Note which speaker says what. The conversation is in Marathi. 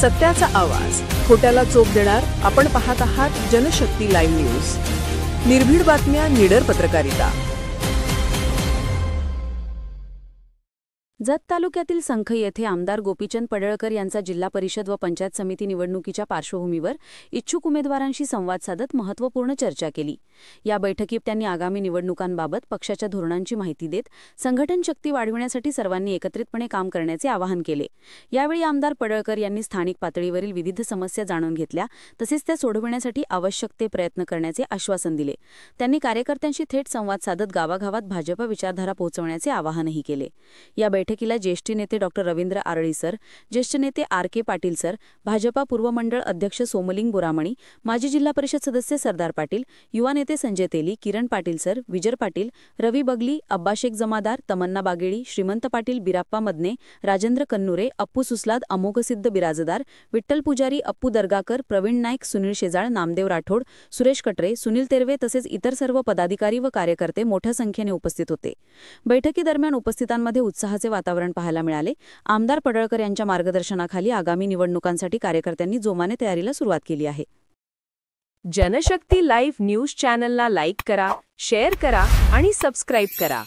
Speaker 1: सत्याचा आवाज, खोट्याला चोप देणार. आपण पाहत आहात जनशक्ती लाईव्ह न्यूज. निर्भीड बातम्या, निडर पत्रकारिता.
Speaker 2: जत तालुक्यातील संखई येथे आमदार गोपीचंद पडळकर यांचा जिल्हा परिषद व पंचायत समिती निवडणुकीच्या पार्श्वभूमीवर इच्छुक उमेदवारांशी संवाद साधत महत्त्वपूर्ण चर्चा केली. या बैठकीत त्यांनी आगामी निवडणुकांबाबत पक्षाच्या धोरणांची माहिती देत संघटन शक्ती वाढविण्यासाठी सर्वांनी एकत्रितपणे काम करण्याचे आवाहन केले. यावेळी आमदार पडळकर यांनी स्थानिक पातळीवरील विविध समस्या जाणून घेतल्या, तसेच त्या सोडविण्यासाठी आवश्यक ते प्रयत्न करण्याचे आश्वासन दिले. त्यांनी कार्यकर्त्यांशी थेट संवाद साधत गावागावात भाजप विचारधारा पोहोचवण्याचे आवाहनही केले. या बैठकीला ज्येष्ठ नेते डॉ. रवींद्र आरळी सर, ज्येष्ठ नेते R.K. पाटील सर, भाजपा पूर्व मंडळ अध्यक्ष सोमलिंग बोरामणी, माजी जिल्हा परिषद सदस्य सरदार पाटील, युवा नेते संजय तेली, किरण पाटील सर, विजर पाटील, रवी बगली, अब्बाशेख जमादार, तमन्ना बागेळी, श्रीमंत पाटील, बिराप्पा मदने, राजेंद्र कन्नुरे, अप्पू सुसलाद, अमोघसिद्ध बिराजदार, विठ्ठल पुजारी, अप्पू दर्गाकर, प्रवीण नाईक, सुनील शेजाळ, नामदेव राठोड, सुरेश कटरे, सुनील तेरवे तसेच इतर सर्व पदाधिकारी व कार्यकर्ते मोठ्या संख्येने उपस्थित होते. बैठकीदरम्यान उपस्थितांमध्ये उत्साहाचे वातावरण पाहायला मिळाले. आमदार पडळकर यांच्या मार्गदर्शनाखाली आगामी निवडणुकांसाठी कार्यकर्त्यांनी जोमाने तयारीला सुरुवात केली आहे.
Speaker 1: जनशक्ती लाईव्ह न्यूज चॅनलला लाईक करा, शेअर करा आणि सबस्क्राईब करा.